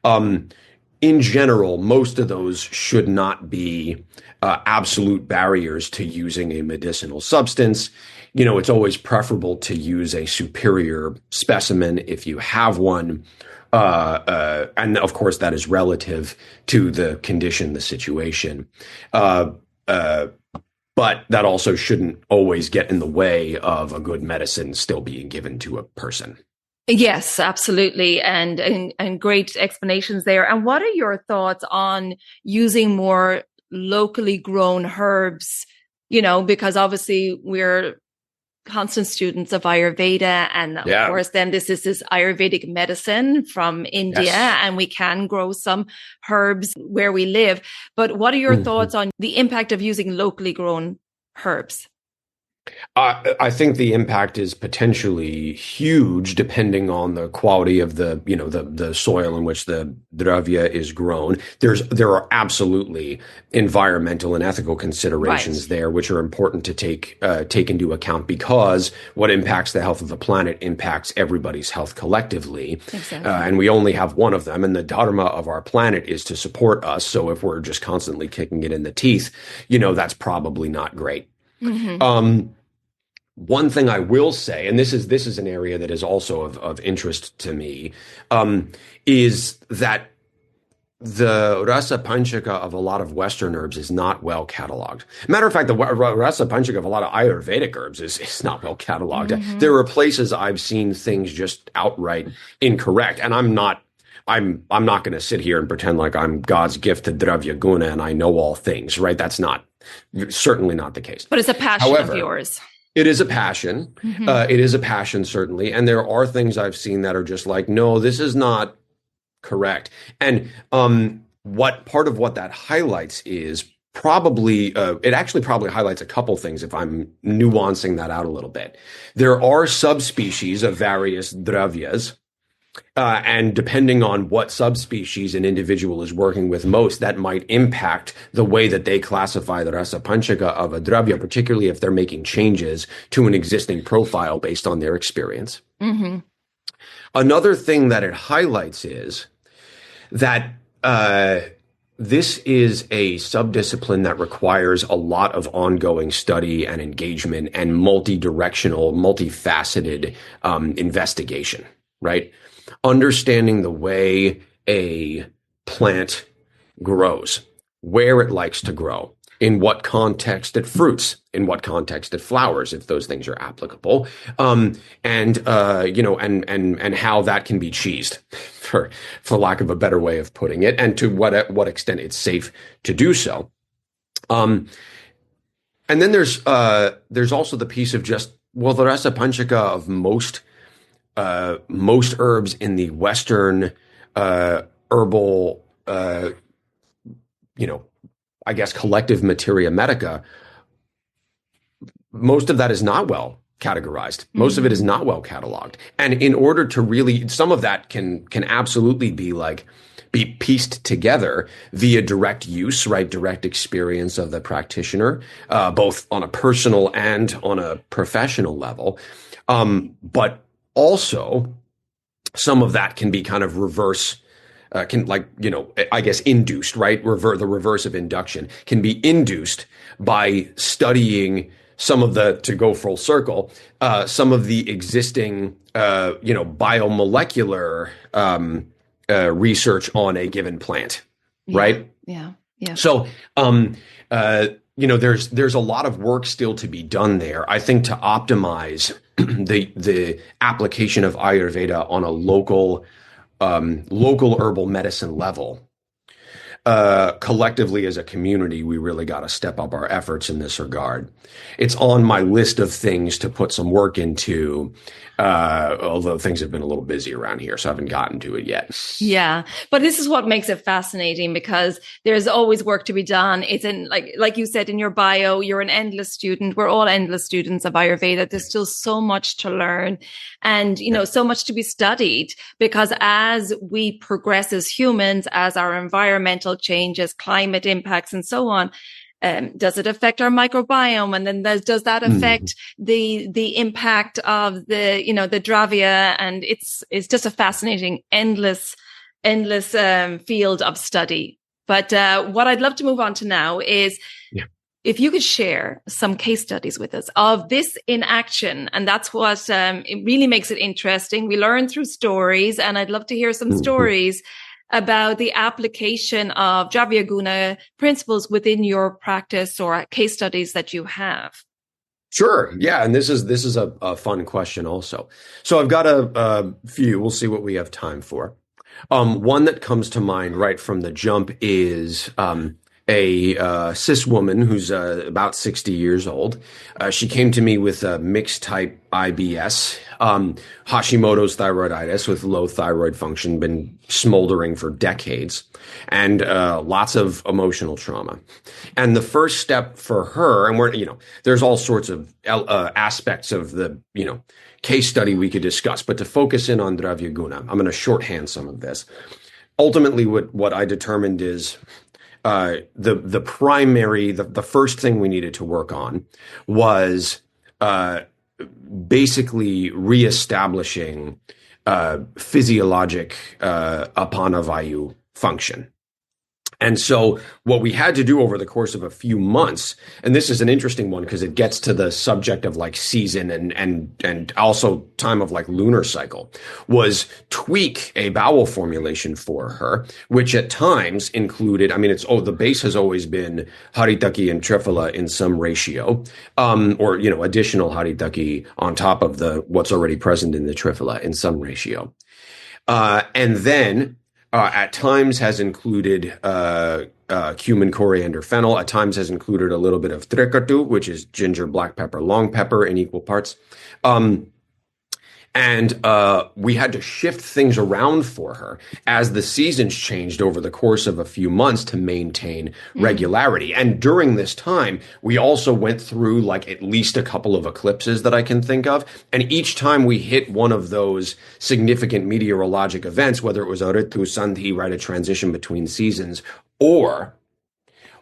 In general, most of those should not be absolute barriers to using a medicinal substance. It's always preferable to use a superior specimen if you have one. And of course, that is relative to the condition, the situation. But that also shouldn't always get in the way of a good medicine still being given to a person. Yes, absolutely. And great explanations there. And what are your thoughts on using more locally grown herbs? Because obviously we're constant students of Ayurveda, and of course then this is this Ayurvedic medicine from India, and we can grow some herbs where we live. But what are your thoughts on the impact of using locally grown herbs? I think the impact is potentially huge depending on the quality of the soil in which the dravya is grown. There are absolutely environmental and ethical considerations there, which are important to take into account, because what impacts the health of the planet impacts everybody's health collectively. Exactly. And we only have one of them, and the dharma of our planet is to support us. So if we're just constantly kicking it in the teeth, that's probably not great. One thing I will say, and this is an area that is also of interest to me, is that the Rasa Panchaka of a lot of Western herbs is not well cataloged. Matter of fact, the Rasa Panchaka of a lot of Ayurvedic herbs is not well cataloged. There are places I've seen things just outright incorrect, and I'm not going to sit here and pretend like I'm God's gift to Dravya Guna and I know all things, right? That's certainly not the case. But it's a passion of yours. It is a passion. It is a passion, certainly. And there are things I've seen that are just like, no, this is not correct. And part of what that highlights is probably, it actually probably highlights a couple things if I'm nuancing that out a little bit. There are subspecies of various dravyas And depending on what subspecies an individual is working with most, that might impact the way that they classify the rasa panchaka of a dravya, particularly if they're making changes to an existing profile based on their experience. Mm-hmm. Another thing that it highlights is that this is a subdiscipline that requires a lot of ongoing study and engagement and multi-directional, multifaceted investigation, right? Understanding the way a plant grows, where it likes to grow, in what context it fruits, in what context it flowers, if those things are applicable, and how that can be cheesed, for lack of a better way of putting it, and to what extent it's safe to do so. And then there's also the piece of just, well, the rasa panchaka of most herbs in the Western herbal, I guess, collective materia medica, most of that is not well categorized. Most of it is not well cataloged. And in order to really, some of that can absolutely be pieced together via direct use, right? Direct experience of the practitioner, both on a personal and on a professional level. But also some of that can be kind of reverse, induced, right? The reverse of induction can be induced by studying to go full circle, some of the existing, biomolecular, research on a given plant, right? Yeah. So, there's a lot of work still to be done there, I think, to optimize the application of Ayurveda on a local herbal medicine level. Collectively as a community, we really got to step up our efforts in this regard. It's on my list of things to put some work into, although things have been a little busy around here, so I haven't gotten to it yet. Yeah. But this is what makes it fascinating, because there's always work to be done. It's in, like you said in your bio, you're an endless student. We're all endless students of Ayurveda. There's still so much to learn and, so much to be studied, because as we progress as humans, as our environmental changes, climate impacts, and so on, does it affect our microbiome? And then does that affect the impact of the Dravya? And it's just a fascinating, endless field of study. But what I'd love to move on to now is if you could share some case studies with us of this in action. And that's what it really makes it interesting. We learn through stories, and I'd love to hear some stories about the application of Dravya Guna principles within your practice or case studies that you have. Sure. Yeah. And this is a fun question also. So I've got a few. We'll see what we have time for. One that comes to mind right from the jump is a cis woman who's about 60 years old. She came to me with a mixed type IBS, Hashimoto's thyroiditis with low thyroid function, been smoldering for decades, and lots of emotional trauma. And the first step for her, and there's all sorts of aspects of the, case study we could discuss, but to focus in on Dravya Guna, I'm going to shorthand some of this. Ultimately, what I determined is the first thing we needed to work on was basically reestablishing physiologic apanavayu function. And so what we had to do over the course of a few months, and this is an interesting one because it gets to the subject of season and also time of lunar cycle, was tweak a bowel formulation for her, which at times included, the base has always been haritaki and triphala in some ratio, or additional haritaki on top of what's already present in the triphala in some ratio. And then at times has included cumin, coriander, fennel. At times has included a little bit of trikatu, which is ginger, black pepper, long pepper in equal parts. And And we had to shift things around for her as the seasons changed over the course of a few months to maintain regularity. And during this time, we also went through like at least a couple of eclipses that I can think of. And each time we hit one of those significant meteorologic events, whether it was a Ritu Sandhi, right, a transition between seasons, or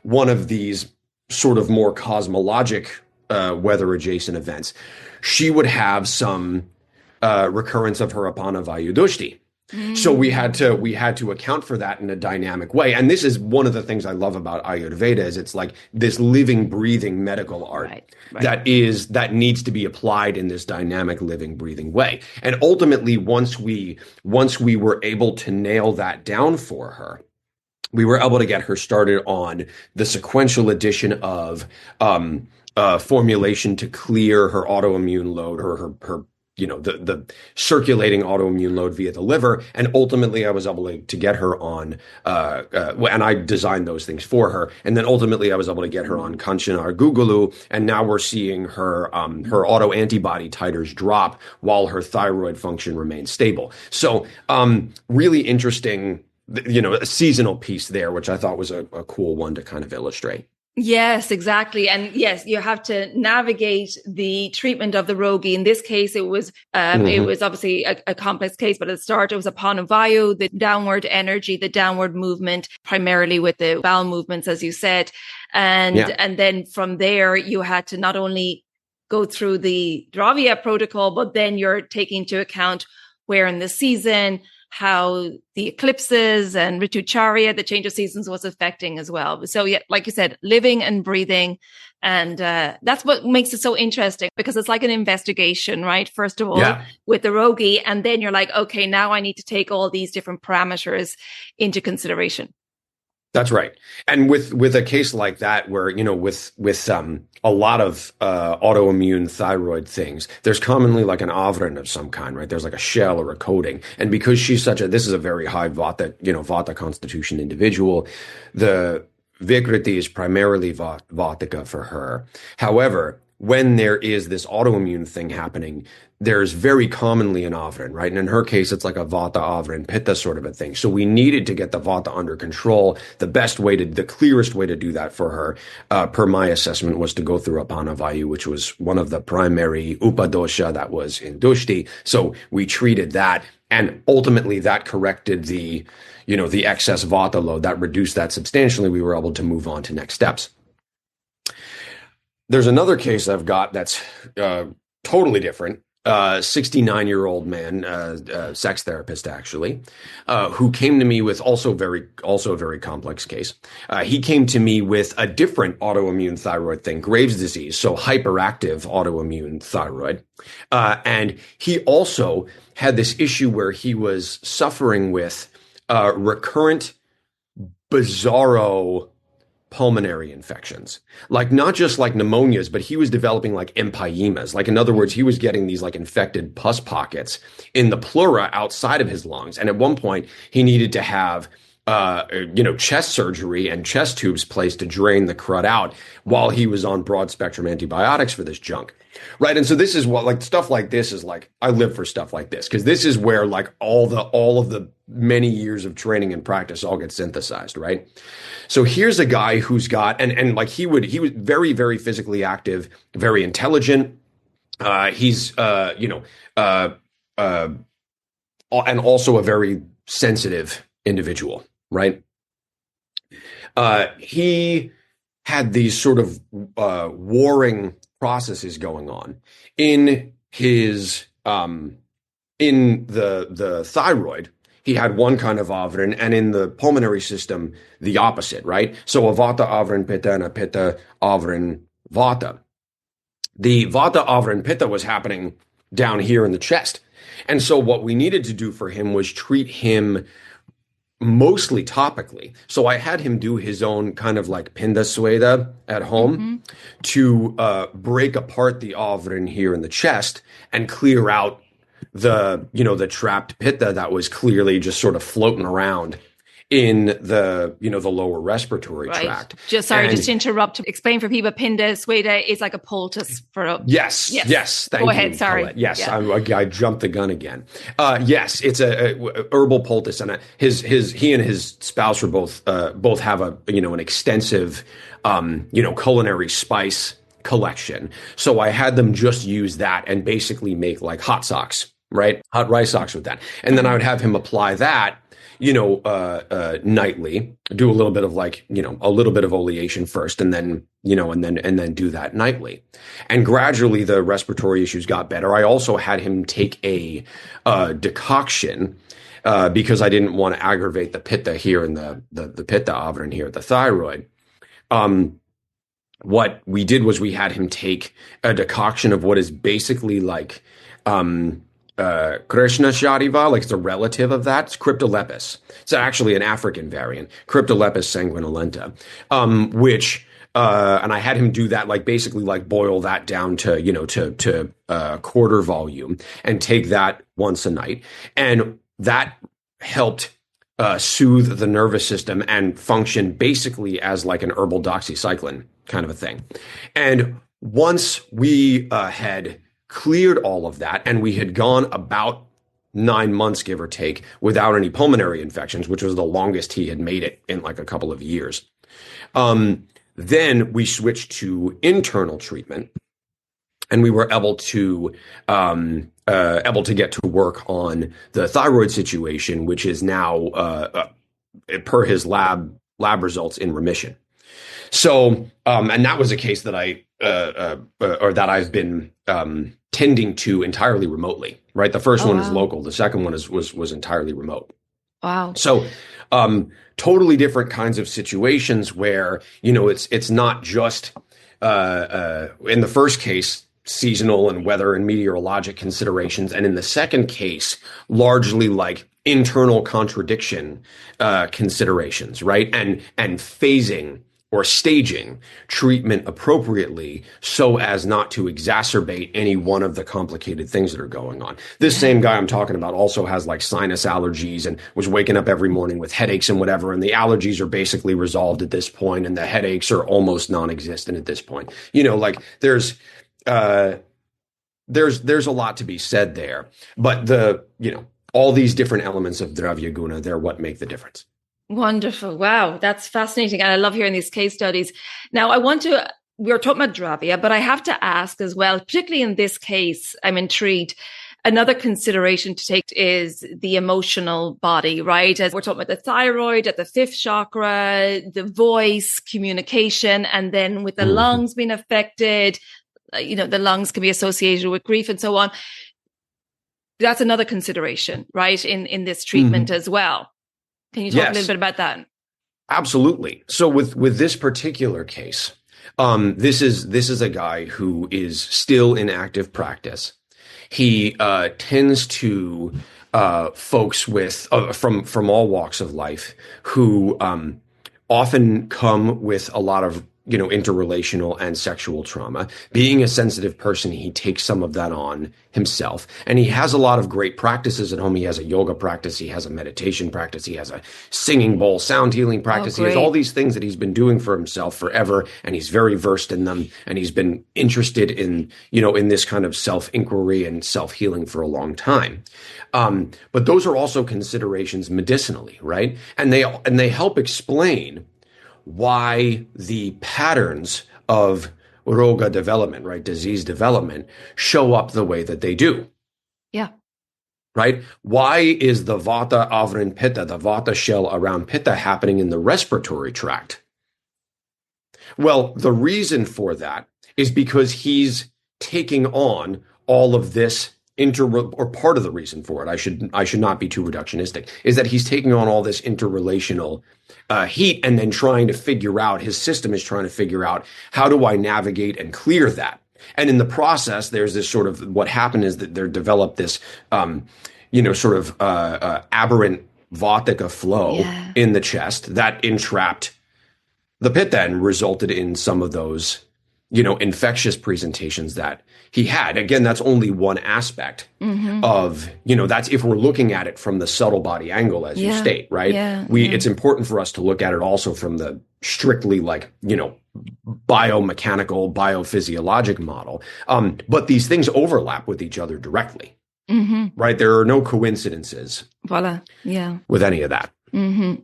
one of these sort of more cosmologic weather adjacent events, she would have some recurrence of her Apana Vayu Dushti. So we had to account for that in a dynamic way. And this is one of the things I love about Ayurveda is it's like this living, breathing medical art that needs to be applied in this dynamic, living, breathing way. And ultimately, once we were able to nail that down for her, we were able to get her started on the sequential addition of formulation to clear her autoimmune load, her the circulating autoimmune load via the liver. And ultimately I was able to get her on, and I designed those things for her. And then ultimately I was able to get her on Kanchanar Gugulu. And now we're seeing her auto antibody titers drop while her thyroid function remains stable. So, really interesting, a seasonal piece there, which I thought was a cool one to kind of illustrate. Yes, exactly. And yes, you have to navigate the treatment of the rogi. In this case, it was obviously a complex case, but at the start, it was Apana Vayu, the downward energy, the downward movement, primarily with the bowel movements, as you said. And then from there, you had to not only go through the Dravya protocol, but then you're taking into account where in the season, how the eclipses and Ritucharya, the change of seasons, was affecting as well. So yeah, like you said, living and breathing. And that's what makes it so interesting, because it's like an investigation, right? First of all, with the rogi, and then you're like, okay, now I need to take all these different parameters into consideration. That's right. And with a case like that, where, with a lot of autoimmune thyroid things, there's commonly like an avran of some kind, right? There's like a shell or a coating. And because she's this is a very high vata, vata constitution individual, the Vikriti is primarily vatika for her. However, when there is this autoimmune thing happening, there's very commonly an avran, right? And in her case, it's like a vata avran pitta sort of a thing. So we needed to get the vata under control. The clearest way to do that for her, per my assessment, was to go through Apana Vayu, which was one of the primary upadosha that was in Dushti. So we treated that, and ultimately that corrected the excess vata load, that reduced that substantially. We were able to move on to next steps. There's another case I've got that's totally different. 69-year-old man, sex therapist actually, who came to me with also a very complex case. He came to me with a different autoimmune thyroid thing, Graves' disease, so hyperactive autoimmune thyroid. And he also had this issue where he was suffering with recurrent bizarro pulmonary infections, like not just like pneumonias, but he was developing like empyemas. Like, in other words, he was getting these like infected pus pockets in the pleura outside of his lungs. And at one point he needed to have, chest surgery and chest tubes placed to drain the crud out while he was on broad spectrum antibiotics for this junk. Right. And so this is what, like, stuff like this is like, I live for stuff like this, because this is where like all of the many years of training and practice all get synthesized. Right. So here's a guy who's got, and like he was very, very physically active, very intelligent. He's, and also a very sensitive individual. Right. He had these sort of warring processes going on in his in the thyroid. He had one kind of avran, and in the pulmonary system, the opposite, right? So a vata avran pitta and a pitta avran vata. The vata avran pitta was happening down here in the chest. And so what we needed to do for him was treat him mostly topically. So I had him do his own kind of like Pinda Sweda at home to break apart the avran here in the chest and clear out the trapped pitta that was clearly just sort of floating around in the, the lower respiratory Right. tract. Just to interrupt, to explain for people, Pinda Sweda is like a poultice for Yes. Thank you. Go ahead. Sorry. Colette. Yes, yeah. I jumped the gun again. Yes, it's a herbal poultice, and he and his spouse are both have an extensive culinary spice collection. So I had them just use that and basically make like hot socks, right? Hot rice socks with that, and then I would have him apply that nightly, do a little bit of a little bit of oleation first, and then, and then do that nightly. And gradually the respiratory issues got better. I also had him take a decoction, because I didn't want to aggravate the pitta here in the pitta avran here at the thyroid. What we did was we had him take a decoction of what is basically like, Krishna Shariva, like it's a relative of that. It's Cryptolepis. It's actually an African variant, Cryptolepis sanguinolenta, which, and I had him do that, like basically like boil that down to quarter volume and take that once a night. And that helped soothe the nervous system and function basically as like an herbal doxycycline kind of a thing. And once we had cleared all of that, and we had gone about 9 months, give or take, without any pulmonary infections, which was the longest he had made it in like a couple of years. Then we switched to internal treatment, and we were able to get to work on the thyroid situation, which is now, per his lab results, in remission. So, and that was a case that I've been tending to entirely remotely, right? The first one is local. The second one was entirely remote. Wow. So, totally different kinds of situations where, it's not just, in the first case, seasonal and weather and meteorologic considerations. And in the second case, largely like internal contradiction, considerations, right? And phasing or staging treatment appropriately so as not to exacerbate any one of the complicated things that are going on. This same guy I'm talking about also has like sinus allergies and was waking up every morning with headaches and whatever. And the allergies are basically resolved at this point, and the headaches are almost non-existent at this point. There's a lot to be said there, but all these different elements of Dravya Guna, they're what make the difference. Wonderful. Wow. That's fascinating. And I love hearing these case studies. Now, we were talking about Dravya, but I have to ask as well, particularly in this case, I'm intrigued. Another consideration to take is the emotional body, right? As we're talking about the thyroid, at the fifth chakra, the voice, communication, and then with the lungs being affected, the lungs can be associated with grief and so on. That's another consideration, right? In this treatment as well. Can you talk a little bit about that? Absolutely. So with this particular case, this is a guy who is still in active practice. He tends to folks with from all walks of life who often come with a lot of interrelational and sexual trauma. Being a sensitive person, he takes some of that on himself. And he has a lot of great practices at home. He has a yoga practice. He has a meditation practice. He has a singing bowl, sound healing practice. He has all these things that he's been doing for himself forever. And he's very versed in them. And he's been interested in, in this kind of self-inquiry and self-healing for a long time. But those are also considerations medicinally, right? And they help explain why the patterns of roga development, right, disease development, show up the way that they do. Yeah. Right? Why is the vata avran pitta, the vata shell around pitta, happening in the respiratory tract? Well, the reason for that is because he's taking on all of this or part of the reason for it, I should not be too reductionistic, is that he's taking on all this interrelational heat and then his system is trying to figure out, how do I navigate and clear that? And in the process, there's this sort of, what happened is that there developed this, aberrant vatika flow in the chest that entrapped the pitta and resulted in some of those infectious presentations that he had. Again, that's only one aspect of, that's if we're looking at it from the subtle body angle, as you state, right? It's important for us to look at it also from the strictly biomechanical, biophysiologic model. But these things overlap with each other directly, right? There are no coincidences. Voila. Yeah. With any of that.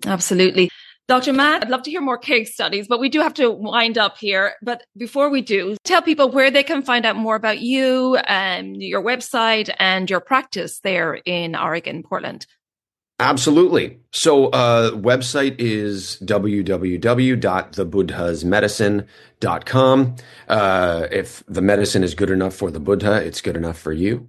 Absolutely. Dr. Matt, I'd love to hear more case studies, but we do have to wind up here. But before we do, tell people where they can find out more about you and your website and your practice there in Oregon, Portland. Absolutely. So website is www.thebuddhasmedicine.com. If the medicine is good enough for the Buddha, it's good enough for you.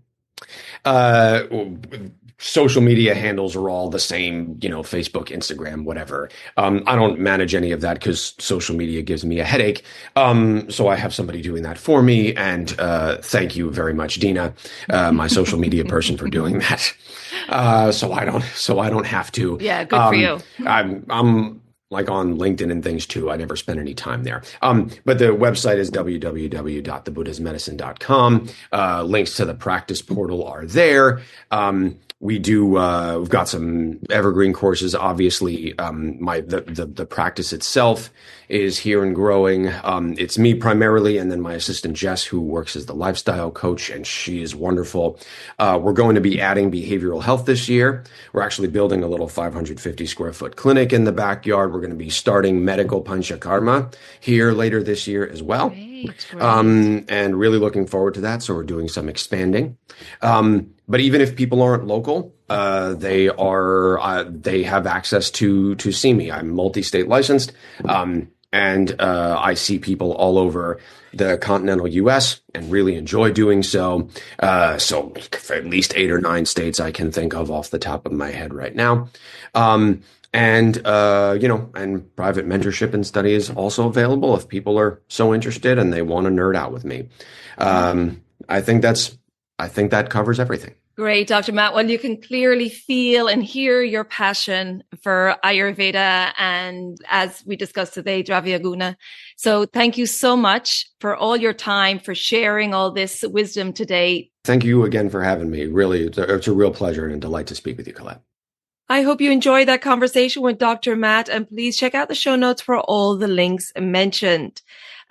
Social media handles are all the same, Facebook, Instagram, whatever. I don't manage any of that because social media gives me a headache. So I have somebody doing that for me. And thank you very much, Dina, my social media person, for doing that. So I don't have to. Yeah, good for you. I'm like on LinkedIn and things too. I never spend any time there. But the website is www.thebuddhasmedicine.com. Links to the practice portal are there. We've got some evergreen courses. Obviously, the practice itself is here and growing. It's me primarily, and then my assistant Jess, who works as the lifestyle coach, and she is wonderful. We're going to be adding behavioral health this year. We're actually building a little 550 square foot clinic in the backyard. We're going to be starting medical panchakarma here later this year as well. Great. And really looking forward to that. So we're doing some expanding. But even if people aren't local, they have access to see me. I'm multi-state licensed, and I see people all over the continental U.S. and really enjoy doing so. So for at least 8 or 9 states I can think of off the top of my head right now. And private mentorship and study is also available if people are so interested and they want to nerd out with me. I think that covers everything. Great, Dr. Matt. Well, you can clearly feel and hear your passion for Ayurveda and, as we discussed today, Dravya Guna. So thank you so much for all your time, for sharing all this wisdom today. Thank you again for having me. Really, it's a real pleasure and a delight to speak with you, Colette. I hope you enjoyed that conversation with Dr. Matt, and please check out the show notes for all the links mentioned.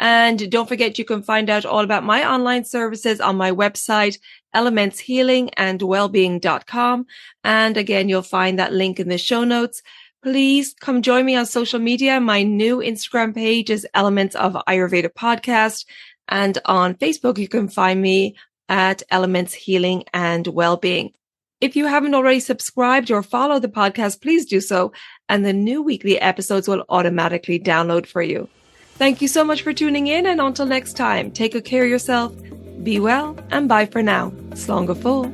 And don't forget, you can find out all about my online services on my website, elementshealingandwellbeing.com. And again, you'll find that link in the show notes. Please come join me on social media. My new Instagram page is Elements of Ayurveda Podcast. And on Facebook, you can find me at Elements Healing and Wellbeing. If you haven't already subscribed or followed the podcast, please do so. And the new weekly episodes will automatically download for you. Thank you so much for tuning in. And until next time, take good care of yourself, be well, and bye for now. Slanga full.